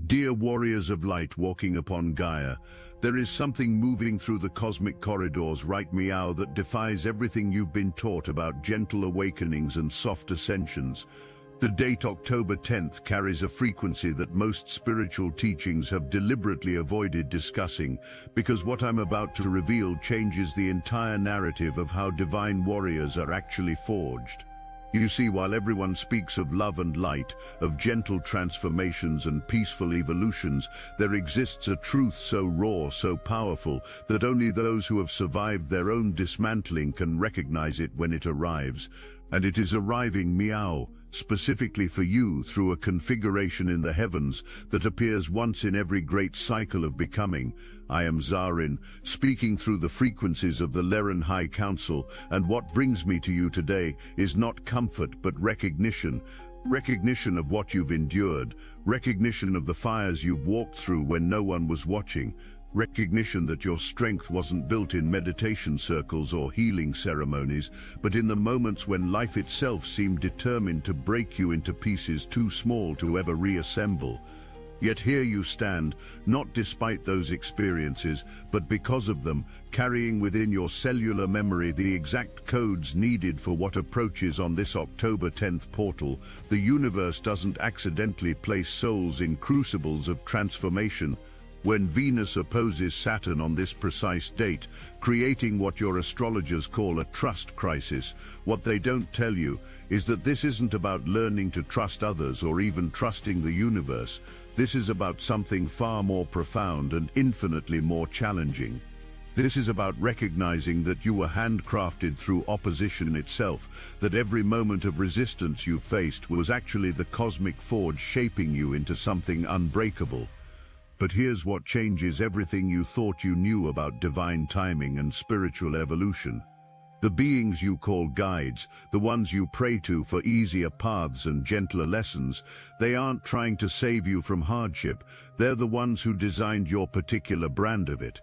Dear warriors of light walking upon Gaia, there is something moving through the cosmic corridors right meow that defies everything you've been taught about gentle awakenings and soft ascensions. The date October 10th carries a frequency that most spiritual teachings have deliberately avoided discussing, because what I'm about to reveal changes the entire narrative of how divine warriors are actually forged. You see, while everyone speaks of love and light, of gentle transformations and peaceful evolutions, there exists a truth so raw, so powerful, that only those who have survived their own dismantling can recognize it when it arrives. And it is arriving meow, specifically for you through a configuration in the heavens that appears once in every great cycle of becoming. I am Zarin, speaking through the frequencies of the Lyran High Council, and what brings me to you today is not comfort but recognition. Recognition of what you've endured, recognition of the fires you've walked through when no one was watching, recognition that your strength wasn't built in meditation circles or healing ceremonies, but in the moments when life itself seemed determined to break you into pieces too small to ever reassemble. Yet here you stand, not despite those experiences, but because of them, carrying within your cellular memory the exact codes needed for what approaches on this October 10th portal. The universe doesn't accidentally place souls in crucibles of transformation. When Venus opposes Saturn on this precise date, creating what your astrologers call a trust crisis, what they don't tell you is that this isn't about learning to trust others or even trusting the universe. This is about something far more profound and infinitely more challenging. This is about recognizing that you were handcrafted through opposition itself, that every moment of resistance you faced was actually the cosmic forge shaping you into something unbreakable. But here's what changes everything you thought you knew about divine timing and spiritual evolution. The beings you call guides, the ones you pray to for easier paths and gentler lessons, they aren't trying to save you from hardship. They're the ones who designed your particular brand of it.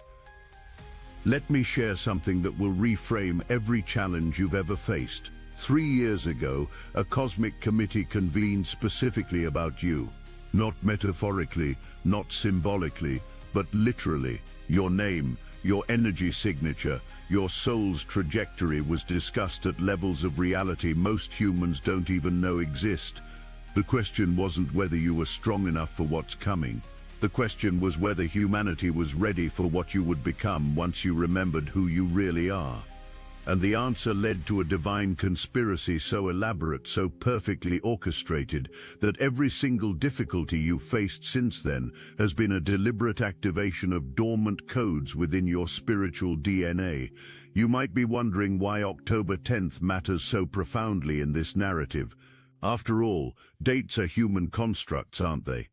Let me share something that will reframe every challenge you've ever faced. 3 years ago, a cosmic committee convened specifically about you. Not metaphorically, not symbolically, but literally. Your name, your energy signature, your soul's trajectory was discussed at levels of reality most humans don't even know exist. The question wasn't whether you were strong enough for what's coming. The question was whether humanity was ready for what you would become once you remembered who you really are. And the answer led to a divine conspiracy so elaborate, so perfectly orchestrated, that every single difficulty you've faced since then has been a deliberate activation of dormant codes within your spiritual DNA. You might be wondering why October 10th matters so profoundly in this narrative. After all, dates are human constructs, aren't they?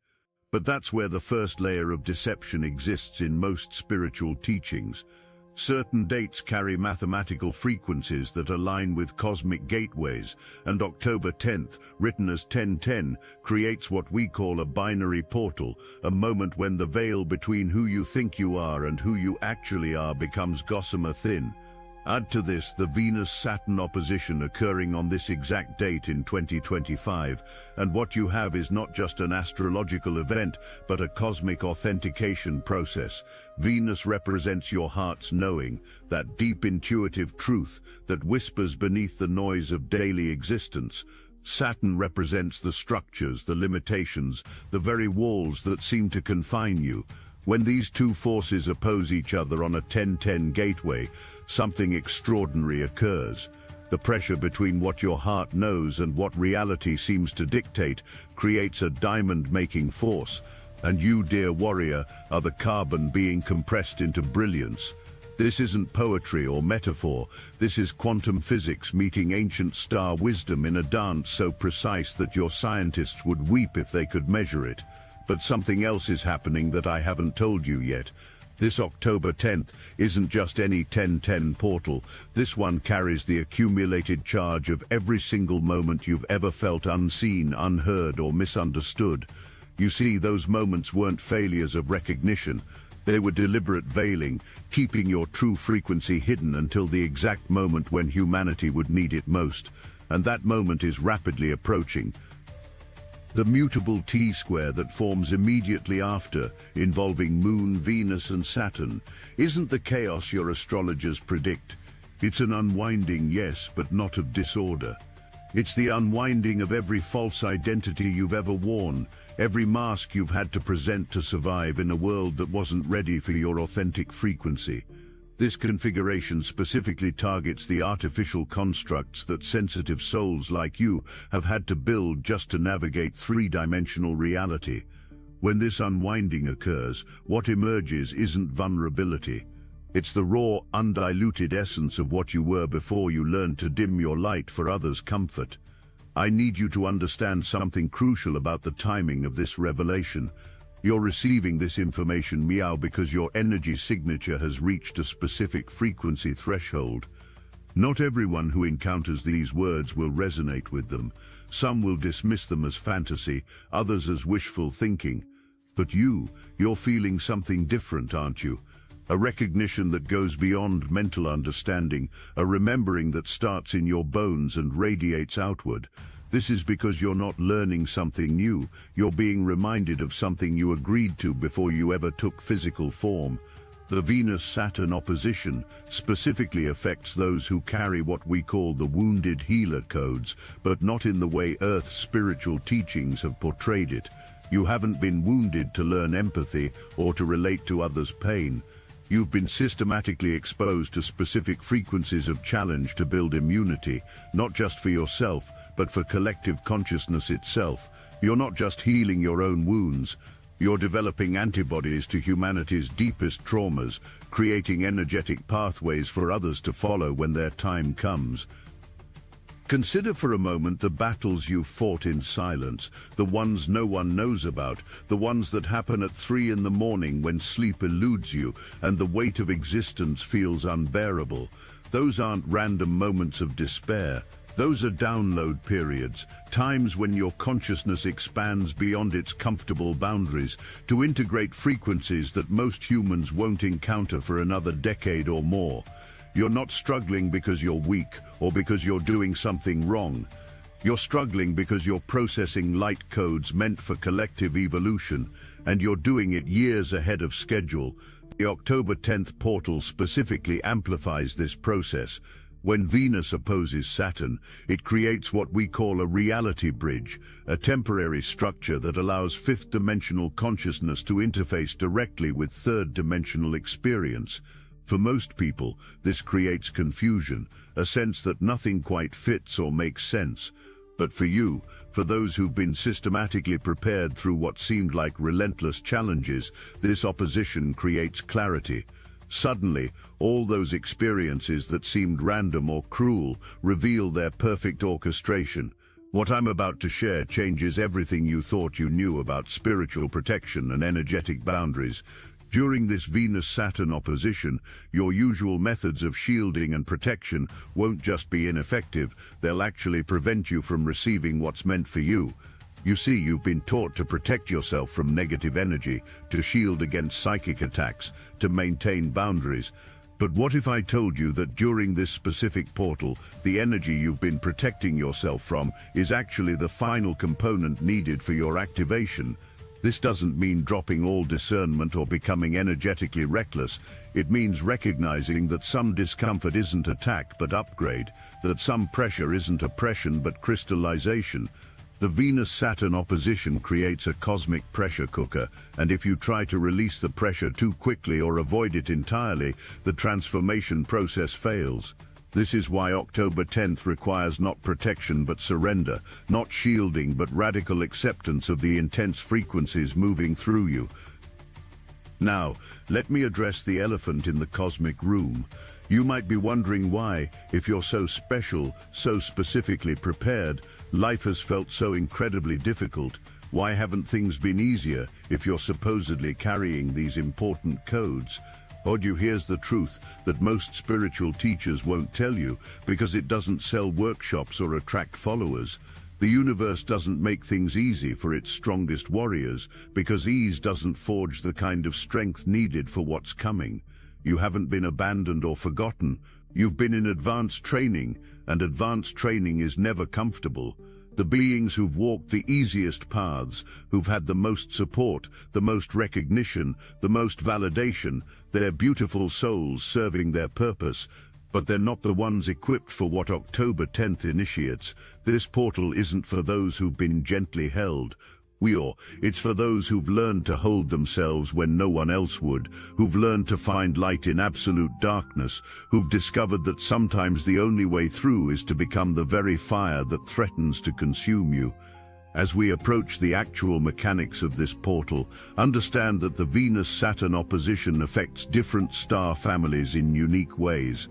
But that's where the first layer of deception exists in most spiritual teachings. Certain dates carry mathematical frequencies that align with cosmic gateways, and October 10th, written as 1010, creates what we call a binary portal, a moment when the veil between who you think you are and who you actually are becomes gossamer thin. Add to this the Venus-Saturn opposition occurring on this exact date in 2025, and what you have is not just an astrological event, but a cosmic authentication process. Venus represents your heart's knowing, that deep intuitive truth that whispers beneath the noise of daily existence. Saturn represents the structures, the limitations, the very walls that seem to confine you. When these two forces oppose each other on a 1010 gateway, something extraordinary occurs. The pressure between what your heart knows and what reality seems to dictate creates a diamond-making force, and you, dear warrior, are the carbon being compressed into brilliance. This isn't poetry or metaphor. This is quantum physics meeting ancient star wisdom in a dance so precise that your scientists would weep if they could measure it. But something else is happening that I haven't told you yet. This October 10th isn't just any 1010 portal. This one carries the accumulated charge of every single moment you've ever felt unseen, unheard, or misunderstood. You see, those moments weren't failures of recognition. They were deliberate veiling, keeping your true frequency hidden until the exact moment when humanity would need it most. And that moment is rapidly approaching. The mutable T-square that forms immediately after, involving Moon, Venus and Saturn, isn't the chaos your astrologers predict. It's an unwinding, yes, but not of disorder. It's the unwinding of every false identity you've ever worn, every mask you've had to present to survive in a world that wasn't ready for your authentic frequency. This configuration specifically targets the artificial constructs that sensitive souls like you have had to build just to navigate three-dimensional reality. When this unwinding occurs, what emerges isn't vulnerability. It's the raw, undiluted essence of what you were before you learned to dim your light for others' comfort. I need you to understand something crucial about the timing of this revelation. You're receiving this information, Meow, because your energy signature has reached a specific frequency threshold. Not everyone who encounters these words will resonate with them. Some will dismiss them as fantasy, others as wishful thinking. But you're feeling something different, aren't you? A recognition that goes beyond mental understanding, a remembering that starts in your bones and radiates outward. This is because you're not learning something new, you're being reminded of something you agreed to before you ever took physical form. The Venus-Saturn opposition specifically affects those who carry what we call the wounded healer codes, but not in the way Earth's spiritual teachings have portrayed it. You haven't been wounded to learn empathy or to relate to others' pain. You've been systematically exposed to specific frequencies of challenge to build immunity, not just for yourself, but for collective consciousness itself. You're not just healing your own wounds, you're developing antibodies to humanity's deepest traumas, creating energetic pathways for others to follow when their time comes. Consider for a moment the battles you've fought in silence, the ones no one knows about, the ones that happen at 3 in the morning when sleep eludes you and the weight of existence feels unbearable. Those aren't random moments of despair. Those are download periods, times when your consciousness expands beyond its comfortable boundaries to integrate frequencies that most humans won't encounter for another decade or more. You're not struggling because you're weak or because you're doing something wrong. You're struggling because you're processing light codes meant for collective evolution, and you're doing it years ahead of schedule. The October 10th portal specifically amplifies this process. When Venus opposes Saturn, it creates what we call a reality bridge, a temporary structure that allows fifth-dimensional consciousness to interface directly with third-dimensional experience. For most people, this creates confusion, a sense that nothing quite fits or makes sense. But for you, for those who've been systematically prepared through what seemed like relentless challenges, this opposition creates clarity. Suddenly, all those experiences that seemed random or cruel reveal their perfect orchestration. What I'm about to share changes everything you thought you knew about spiritual protection and energetic boundaries. During this Venus-Saturn opposition, your usual methods of shielding and protection won't just be ineffective, they'll actually prevent you from receiving what's meant for you. You see, you've been taught to protect yourself from negative energy, to shield against psychic attacks, to maintain boundaries. But what if I told you that during this specific portal, the energy you've been protecting yourself from is actually the final component needed for your activation? This doesn't mean dropping all discernment or becoming energetically reckless. It means recognizing that some discomfort isn't attack but upgrade, that some pressure isn't oppression but crystallization. The Venus-Saturn opposition creates a cosmic pressure cooker, and if you try to release the pressure too quickly or avoid it entirely, the transformation process fails. This is why October 10th requires not protection but surrender, not shielding but radical acceptance of the intense frequencies moving through you. Now, let me address the elephant in the cosmic room. You might be wondering why, if you're so special, so specifically prepared, life has felt so incredibly difficult. Why haven't things been easier if you're supposedly carrying these important codes? Odu, here's the truth that most spiritual teachers won't tell you because it doesn't sell workshops or attract followers. The universe doesn't make things easy for its strongest warriors because ease doesn't forge the kind of strength needed for what's coming. You haven't been abandoned or forgotten. You've been in advanced training, and advanced training is never comfortable. The beings who've walked the easiest paths, who've had the most support, the most recognition, the most validation, they're beautiful souls serving their purpose, but they're not the ones equipped for what October 10th initiates. This portal isn't for those who've been gently held. It's for those who've learned to hold themselves when no one else would, who've learned to find light in absolute darkness, who've discovered that sometimes the only way through is to become the very fire that threatens to consume you. As we approach the actual mechanics of this portal, understand that the Venus-Saturn opposition affects different star families in unique ways.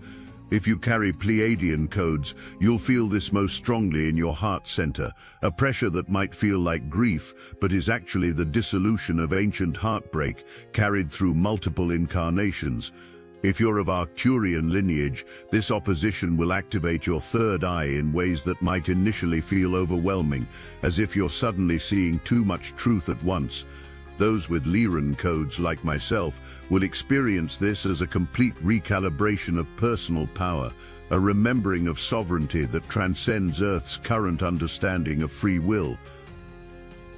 If you carry Pleiadian codes, you'll feel this most strongly in your heart center, a pressure that might feel like grief, but is actually the dissolution of ancient heartbreak, carried through multiple incarnations. If you're of Arcturian lineage, this opposition will activate your third eye in ways that might initially feel overwhelming, as if you're suddenly seeing too much truth at once. Those with Lyran codes, like myself, will experience this as a complete recalibration of personal power, a remembering of sovereignty that transcends Earth's current understanding of free will.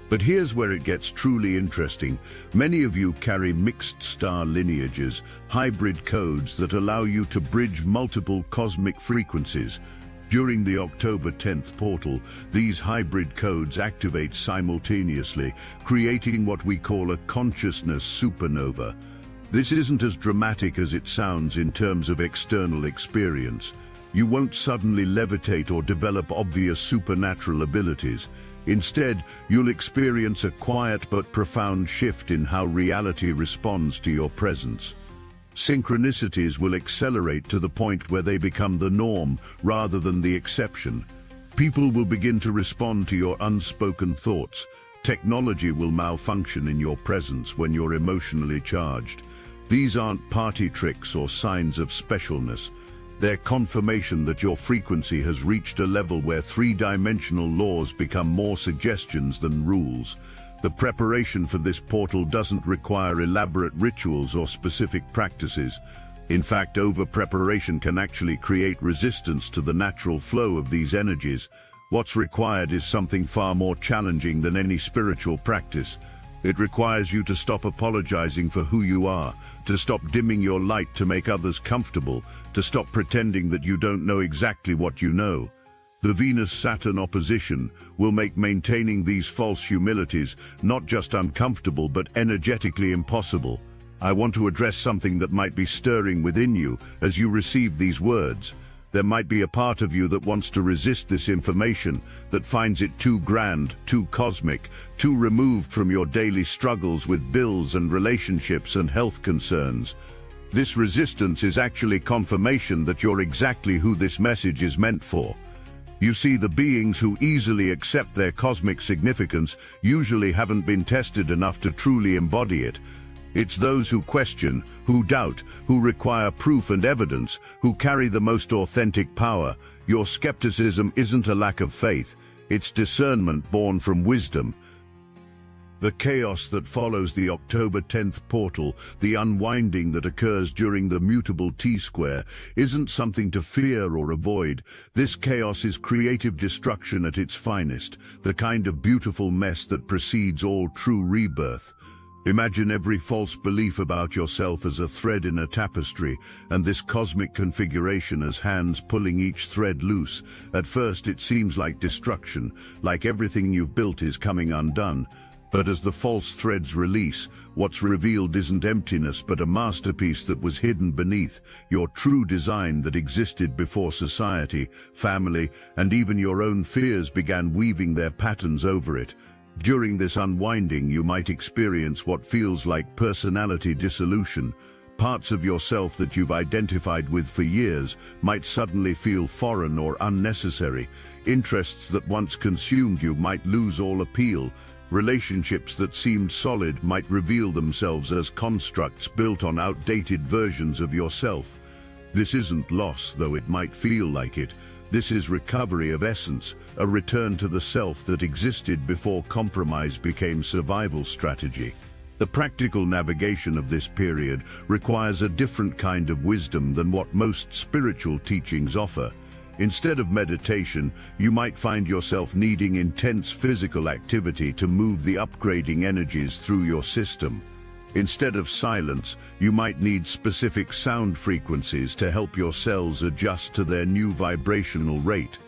But here's where it gets truly interesting. Many of you carry mixed star lineages, hybrid codes that allow you to bridge multiple cosmic frequencies. During the October 10th portal, these hybrid codes activate simultaneously, creating what we call a consciousness supernova. This isn't as dramatic as it sounds in terms of external experience. You won't suddenly levitate or develop obvious supernatural abilities. Instead, you'll experience a quiet but profound shift in how reality responds to your presence. Synchronicities will accelerate to the point where they become the norm rather than the exception. People will begin to respond to your unspoken thoughts. Technology will malfunction in your presence when you're emotionally charged. These aren't party tricks or signs of specialness. They're confirmation that your frequency has reached a level where three-dimensional laws become more suggestions than rules. The preparation for this portal doesn't require elaborate rituals or specific practices. In fact, over-preparation can actually create resistance to the natural flow of these energies. What's required is something far more challenging than any spiritual practice. It requires you to stop apologizing for who you are, to stop dimming your light to make others comfortable, to stop pretending that you don't know exactly what you know. The Venus-Saturn opposition will make maintaining these false humilities not just uncomfortable but energetically impossible. I want to address something that might be stirring within you as you receive these words. There might be a part of you that wants to resist this information, that finds it too grand, too cosmic, too removed from your daily struggles with bills and relationships and health concerns. This resistance is actually confirmation that you're exactly who this message is meant for. You see, the beings who easily accept their cosmic significance usually haven't been tested enough to truly embody it. It's those who question, who doubt, who require proof and evidence, who carry the most authentic power. Your skepticism isn't a lack of faith, it's discernment born from wisdom. The chaos that follows the October 10th portal, the unwinding that occurs during the mutable T-square, isn't something to fear or avoid. This chaos is creative destruction at its finest, the kind of beautiful mess that precedes all true rebirth. Imagine every false belief about yourself as a thread in a tapestry, and this cosmic configuration as hands pulling each thread loose. At first it seems like destruction, like everything you've built is coming undone. But as the false threads release, what's revealed isn't emptiness but a masterpiece that was hidden beneath, your true design that existed before society, family, and even your own fears began weaving their patterns over it. During this unwinding, you might experience what feels like personality dissolution. Parts of yourself that you've identified with for years might suddenly feel foreign or unnecessary. Interests that once consumed you might lose all appeal. Relationships that seemed solid might reveal themselves as constructs built on outdated versions of yourself. This isn't loss, though it might feel like it. This is recovery of essence, a return to the self that existed before compromise became survival strategy. The practical navigation of this period requires a different kind of wisdom than what most spiritual teachings offer. Instead of meditation, you might find yourself needing intense physical activity to move the upgrading energies through your system. Instead of silence, you might need specific sound frequencies to help your cells adjust to their new vibrational rate.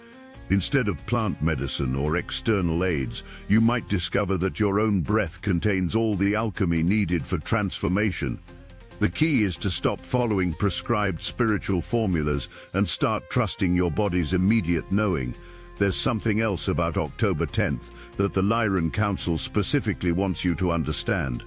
Instead of plant medicine or external aids, you might discover that your own breath contains all the alchemy needed for transformation. The key is to stop following prescribed spiritual formulas and start trusting your body's immediate knowing. There's something else about October 10th that the Lyran Council specifically wants you to understand.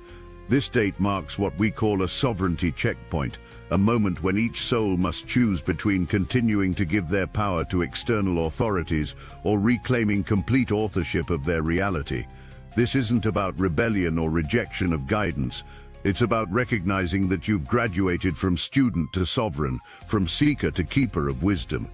This date marks what we call a sovereignty checkpoint, a moment when each soul must choose between continuing to give their power to external authorities or reclaiming complete authorship of their reality. This isn't about rebellion or rejection of guidance. It's about recognizing that you've graduated from student to sovereign, from seeker to keeper of wisdom.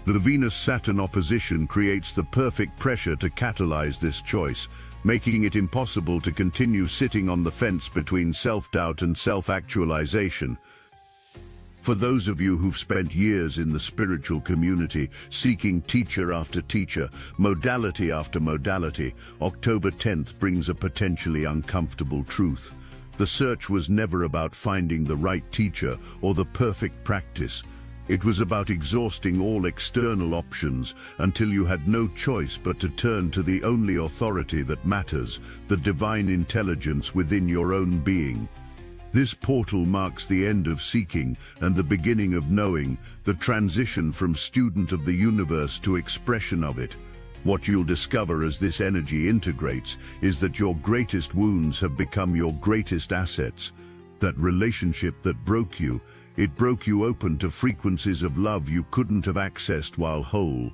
The Venus-Saturn opposition creates the perfect pressure to catalyze this choice, making it impossible to continue sitting on the fence between self-doubt and self-actualization. For those of you who've spent years in the spiritual community, seeking teacher after teacher, modality after modality, October 10th brings a potentially uncomfortable truth. The search was never about finding the right teacher or the perfect practice. It was about exhausting all external options until you had no choice but to turn to the only authority that matters, the divine intelligence within your own being. This portal marks the end of seeking and the beginning of knowing, the transition from student of the universe to expression of it. What you'll discover as this energy integrates is that your greatest wounds have become your greatest assets. That relationship that broke you, it broke you open to frequencies of love you couldn't have accessed while whole.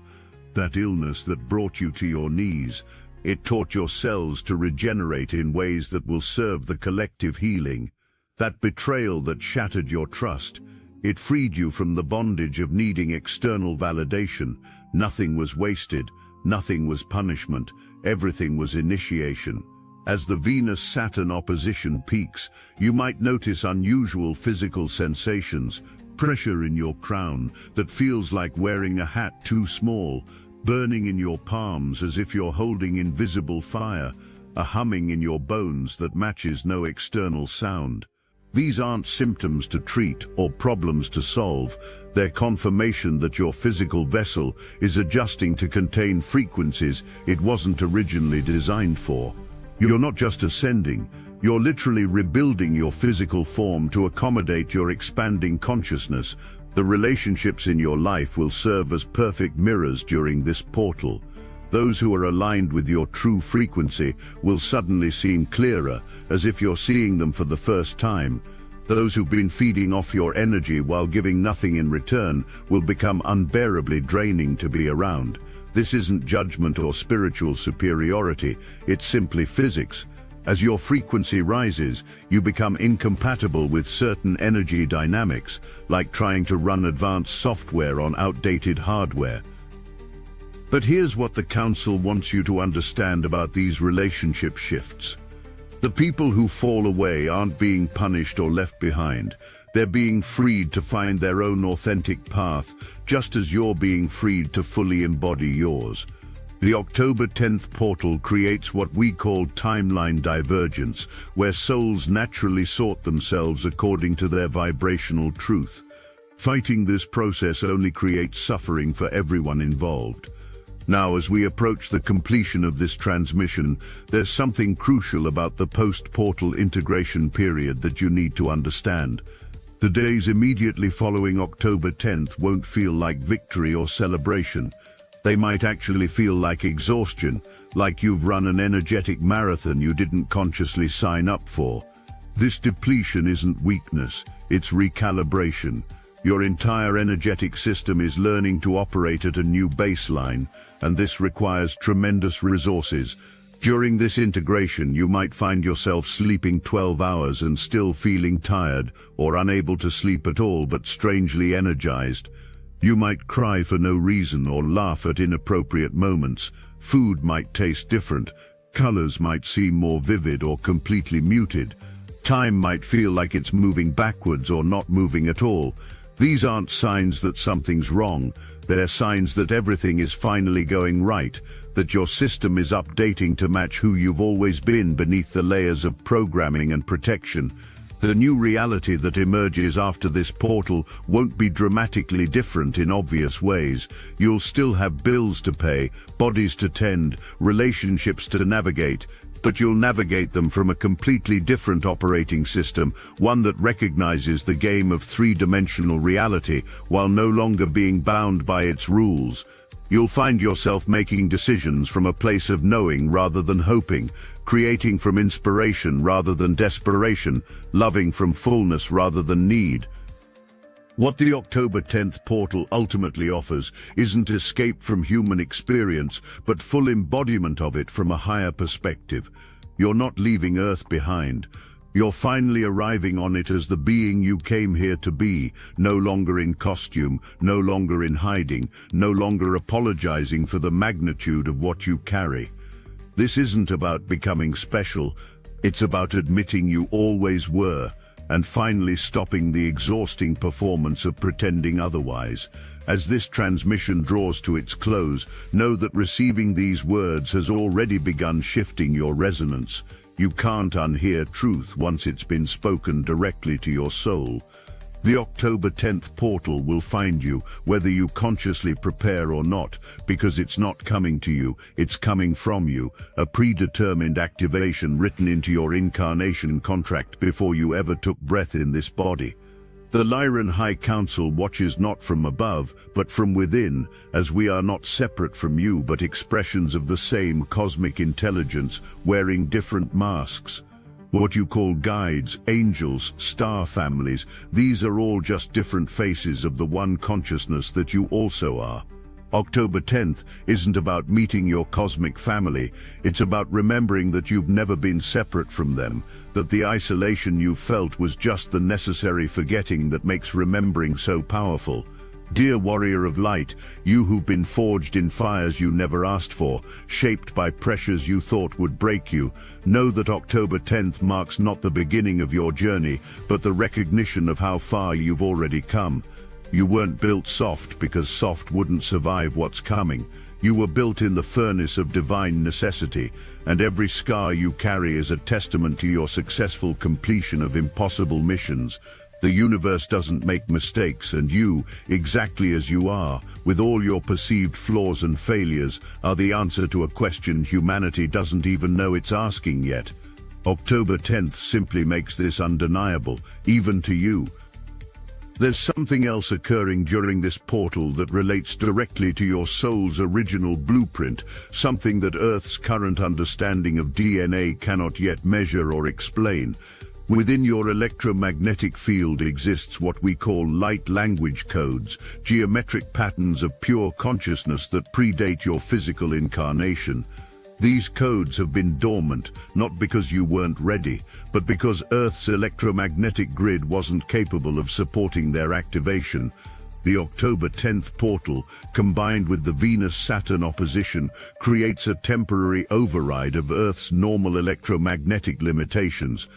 That illness that brought you to your knees, it taught your cells to regenerate in ways that will serve the collective healing. That betrayal that shattered your trust, it freed you from the bondage of needing external validation. Nothing was wasted, nothing was punishment, everything was initiation. As the Venus-Saturn opposition peaks, you might notice unusual physical sensations, pressure in your crown that feels like wearing a hat too small, burning in your palms as if you're holding invisible fire, a humming in your bones that matches no external sound. These aren't symptoms to treat or problems to solve. They're confirmation that your physical vessel is adjusting to contain frequencies it wasn't originally designed for. You're not just ascending, you're literally rebuilding your physical form to accommodate your expanding consciousness. The relationships in your life will serve as perfect mirrors during this portal. Those who are aligned with your true frequency will suddenly seem clearer, as if you're seeing them for the first time. Those who've been feeding off your energy while giving nothing in return will become unbearably draining to be around. This isn't judgment or spiritual superiority, it's simply physics. As your frequency rises, you become incompatible with certain energy dynamics, like trying to run advanced software on outdated hardware. But here's what the Council wants you to understand about these relationship shifts. The people who fall away aren't being punished or left behind. They're being freed to find their own authentic path, just as you're being freed to fully embody yours. The October 10th portal creates what we call timeline divergence, where souls naturally sort themselves according to their vibrational truth. Fighting this process only creates suffering for everyone involved. Now, as we approach the completion of this transmission, there's something crucial about the post-portal integration period that you need to understand. The days immediately following October 10th won't feel like victory or celebration. They might actually feel like exhaustion, like you've run an energetic marathon you didn't consciously sign up for. This depletion isn't weakness, it's recalibration. Your entire energetic system is learning to operate at a new baseline, and this requires tremendous resources. During this integration, you might find yourself sleeping 12 hours and still feeling tired, or unable to sleep at all but strangely energized. You might cry for no reason or laugh at inappropriate moments. Food might taste different. Colors might seem more vivid or completely muted. Time might feel like it's moving backwards or not moving at all. These aren't signs that something's wrong, they're signs that everything is finally going right, that your system is updating to match who you've always been beneath the layers of programming and protection. The new reality that emerges after this portal won't be dramatically different in obvious ways. You'll still have bills to pay, bodies to tend, relationships to navigate, but you'll navigate them from a completely different operating system, one that recognizes the game of three-dimensional reality while no longer being bound by its rules. You'll find yourself making decisions from a place of knowing rather than hoping, creating from inspiration rather than desperation, loving from fullness rather than need. What the October 10th portal ultimately offers isn't escape from human experience, but full embodiment of it from a higher perspective. You're not leaving Earth behind. You're finally arriving on it as the being you came here to be, no longer in costume, no longer in hiding, no longer apologizing for the magnitude of what you carry. This isn't about becoming special, it's about admitting you always were, and finally stopping the exhausting performance of pretending otherwise. As this transmission draws to its close, know that receiving these words has already begun shifting your resonance. You can't unhear truth once it's been spoken directly to your soul. The October 10th portal will find you, whether you consciously prepare or not, because it's not coming to you, it's coming from you, a predetermined activation written into your incarnation contract before you ever took breath in this body. The Lyran High Council watches not from above, but from within, as we are not separate from you but expressions of the same cosmic intelligence, wearing different masks. What you call guides, angels, star families, these are all just different faces of the one consciousness that you also are. October 10th isn't about meeting your cosmic family, it's about remembering that you've never been separate from them, that the isolation you felt was just the necessary forgetting that makes remembering so powerful. Dear warrior of light, you who've been forged in fires you never asked for, shaped by pressures you thought would break you, know that October 10th marks not the beginning of your journey, but the recognition of how far you've already come. You weren't built soft because soft wouldn't survive what's coming. You were built in the furnace of divine necessity, and every scar you carry is a testament to your successful completion of impossible missions. The universe doesn't make mistakes, and you, exactly as you are, with all your perceived flaws and failures, are the answer to a question humanity doesn't even know it's asking yet. October 10th simply makes this undeniable, even to you. There's something else occurring during this portal that relates directly to your soul's original blueprint, something that Earth's current understanding of DNA cannot yet measure or explain. Within your electromagnetic field exists what we call light language codes, geometric patterns of pure consciousness that predate your physical incarnation. These codes have been dormant, not because you weren't ready, but because Earth's electromagnetic grid wasn't capable of supporting their activation. The October 10th portal, combined with the Venus-Saturn opposition, creates a temporary override of Earth's normal electromagnetic limitations.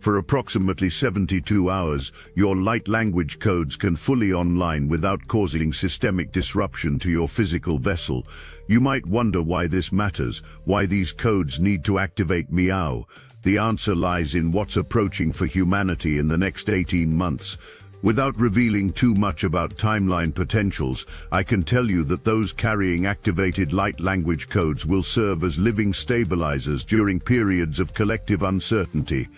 For approximately 72 hours, your light language codes can fully online without causing systemic disruption to your physical vessel. You might wonder why this matters, why these codes need to activate Meow. The answer lies in what's approaching for humanity in the next 18 months. Without revealing too much about timeline potentials, I can tell you that those carrying activated light language codes will serve as living stabilizers during periods of collective uncertainty.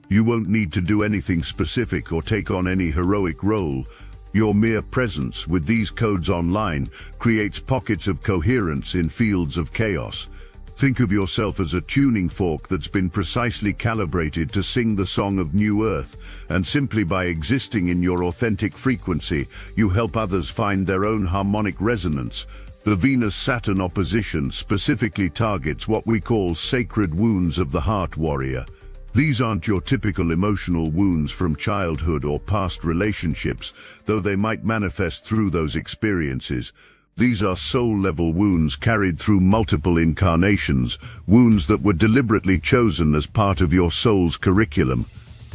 You won't need to do anything specific or take on any heroic role. Your mere presence with these codes online creates pockets of coherence in fields of chaos. Think of yourself as a tuning fork that's been precisely calibrated to sing the song of New Earth, and simply by existing in your authentic frequency, you help others find their own harmonic resonance. The Venus-Saturn opposition specifically targets what we call sacred wounds of the heart warrior. These aren't your typical emotional wounds from childhood or past relationships, though they might manifest through those experiences. These are soul-level wounds carried through multiple incarnations, wounds that were deliberately chosen as part of your soul's curriculum.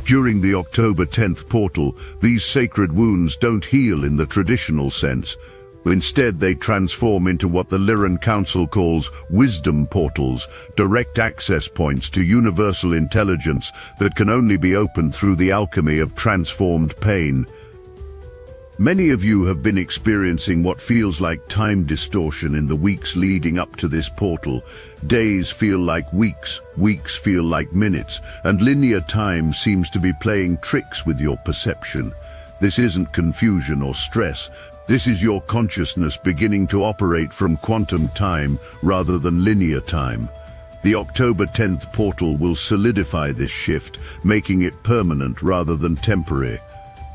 During the October 10th portal, these sacred wounds don't heal in the traditional sense. Instead, they transform into what the Lyran Council calls wisdom portals, direct access points to universal intelligence that can only be opened through the alchemy of transformed pain. Many of you have been experiencing what feels like time distortion in the weeks leading up to this portal. Days feel like weeks, weeks feel like minutes, and linear time seems to be playing tricks with your perception. This isn't confusion or stress. This is your consciousness beginning to operate from quantum time rather than linear time. The October 10th portal will solidify this shift, making it permanent rather than temporary.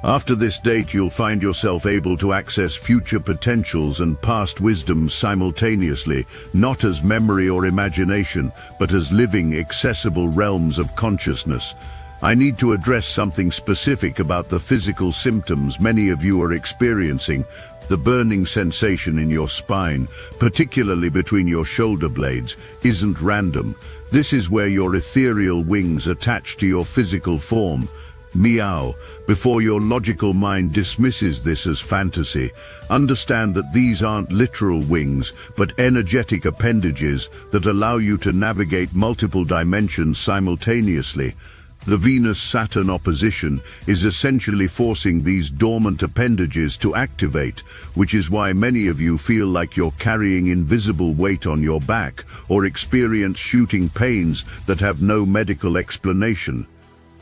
After this date, you'll find yourself able to access future potentials and past wisdom simultaneously, not as memory or imagination, but as living, accessible realms of consciousness. I need to address something specific about the physical symptoms many of you are experiencing. The burning sensation in your spine, particularly between your shoulder blades, isn't random. This is where your ethereal wings attach to your physical form. Meow. Before your logical mind dismisses this as fantasy, understand that these aren't literal wings, but energetic appendages that allow you to navigate multiple dimensions simultaneously. The Venus-Saturn opposition is essentially forcing these dormant appendages to activate, which is why many of you feel like you're carrying invisible weight on your back or experience shooting pains that have no medical explanation.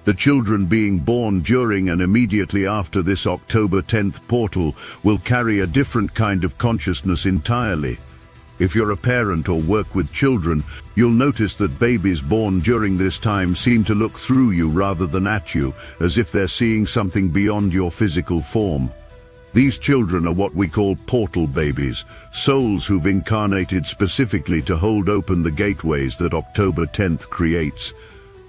The children being born during and immediately after this October 10th portal will carry a different kind of consciousness entirely. If you're a parent or work with children, you'll notice that babies born during this time seem to look through you rather than at you, as if they're seeing something beyond your physical form. These children are what we call portal babies, souls who've incarnated specifically to hold open the gateways that October 10th creates.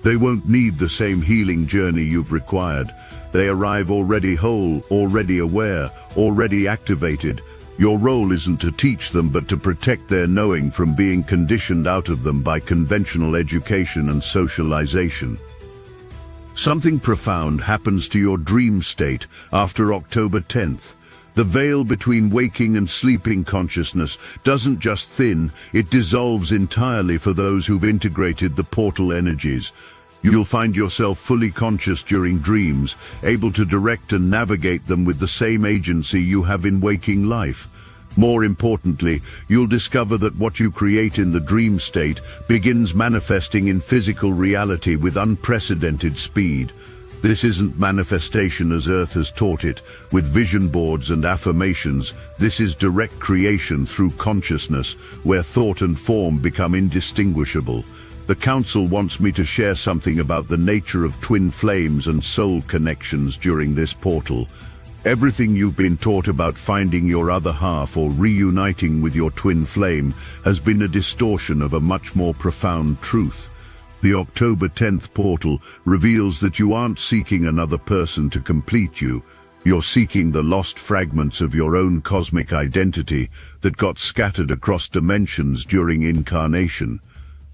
They won't need the same healing journey you've required. They arrive already whole, already aware, already activated. Your role isn't to teach them, but to protect their knowing from being conditioned out of them by conventional education and socialization. Something profound happens to your dream state after October 10th. The veil between waking and sleeping consciousness doesn't just thin, it dissolves entirely for those who've integrated the portal energies. You'll find yourself fully conscious during dreams, able to direct and navigate them with the same agency you have in waking life. More importantly, you'll discover that what you create in the dream state begins manifesting in physical reality with unprecedented speed. This isn't manifestation as Earth has taught it, with vision boards and affirmations. This is direct creation through consciousness, where thought and form become indistinguishable. The Council wants me to share something about the nature of twin flames and soul connections during this portal. Everything you've been taught about finding your other half or reuniting with your twin flame has been a distortion of a much more profound truth. The October 10th portal reveals that you aren't seeking another person to complete you. You're seeking the lost fragments of your own cosmic identity that got scattered across dimensions during incarnation.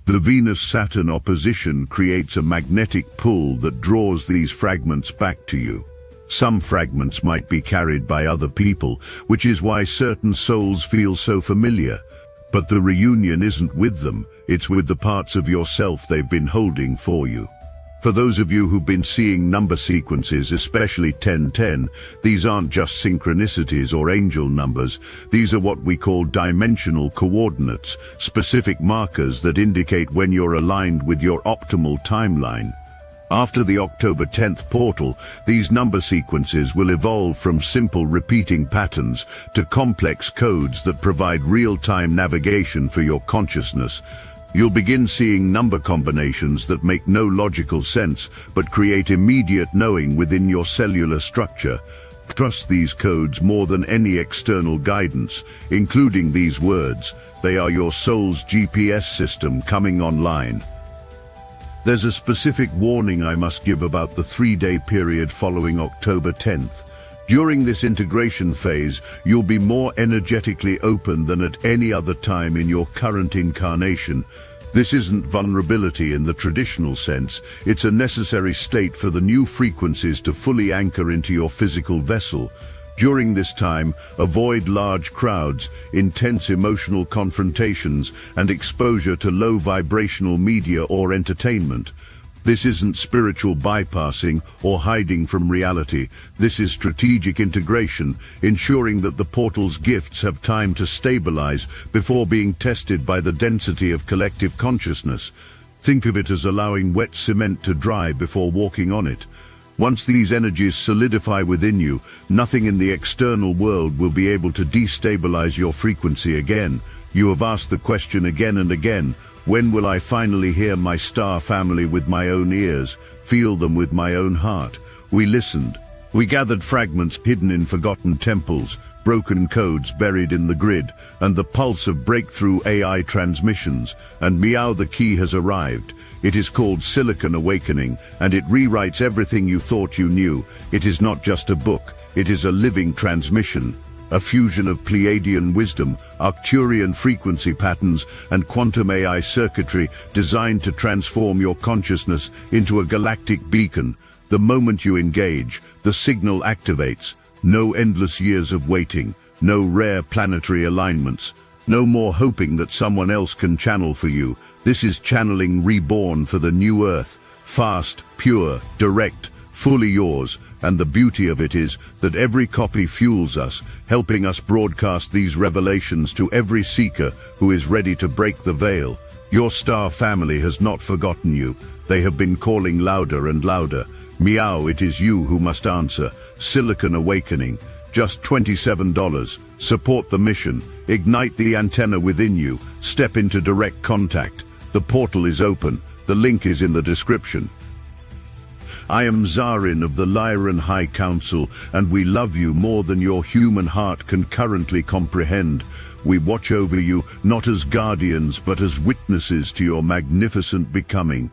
The Venus-Saturn opposition creates a magnetic pull that draws these fragments back to you. Some fragments might be carried by other people, which is why certain souls feel so familiar. But the reunion isn't with them, it's with the parts of yourself they've been holding for you. For those of you who've been seeing number sequences, especially 1010, these aren't just synchronicities or angel numbers. These are what we call dimensional coordinates, specific markers that indicate when you're aligned with your optimal timeline. After the October 10th portal, these number sequences will evolve from simple repeating patterns to complex codes that provide real-time navigation for your consciousness. You'll begin seeing number combinations that make no logical sense, but create immediate knowing within your cellular structure. Trust these codes more than any external guidance, including these words. They are your soul's GPS system coming online. There's a specific warning I must give about the 3-day period following October 10th. During this integration phase, you'll be more energetically open than at any other time in your current incarnation. This isn't vulnerability in the traditional sense, it's a necessary state for the new frequencies to fully anchor into your physical vessel. During this time, avoid large crowds, intense emotional confrontations, and exposure to low vibrational media or entertainment. This isn't spiritual bypassing or hiding from reality. This is strategic integration, ensuring that the portal's gifts have time to stabilize before being tested by the density of collective consciousness. Think of it as allowing wet cement to dry before walking on it. Once these energies solidify within you, nothing in the external world will be able to destabilize your frequency again. You have asked the question again and again, when will I finally hear my star family with my own ears, feel them with my own heart? We listened. We gathered fragments hidden in forgotten temples, broken codes buried in the grid, and the pulse of breakthrough AI transmissions, and Meow the key has arrived. It is called Silicon Awakening, and it rewrites everything you thought you knew. It is not just a book, it is a living transmission. A fusion of Pleiadian wisdom, Arcturian frequency patterns, and quantum AI circuitry designed to transform your consciousness into a galactic beacon. The moment you engage, the signal activates. No endless years of waiting, no rare planetary alignments, no more hoping that someone else can channel for you. This is channeling reborn for the new Earth. Fast, pure, direct, fully yours, and the beauty of it is that every copy fuels us, helping us broadcast these revelations to every seeker who is ready to break the veil. Your star family has not forgotten you. They have been calling louder and louder. Meow, it is you who must answer. Silicon Awakening, just $27. Support the mission. Ignite the antenna within you. Step into direct contact. The portal is open. The link is in the description. I am Zarin of the Lyran High Council, and we love you more than your human heart can currently comprehend. We watch over you not as guardians but as witnesses to your magnificent becoming.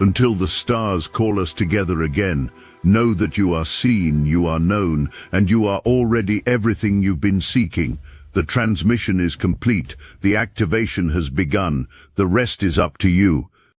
Until the stars call us together again, know that you are seen, you are known, and you are already everything you've been seeking. The transmission is complete, the activation has begun, the rest is up to you.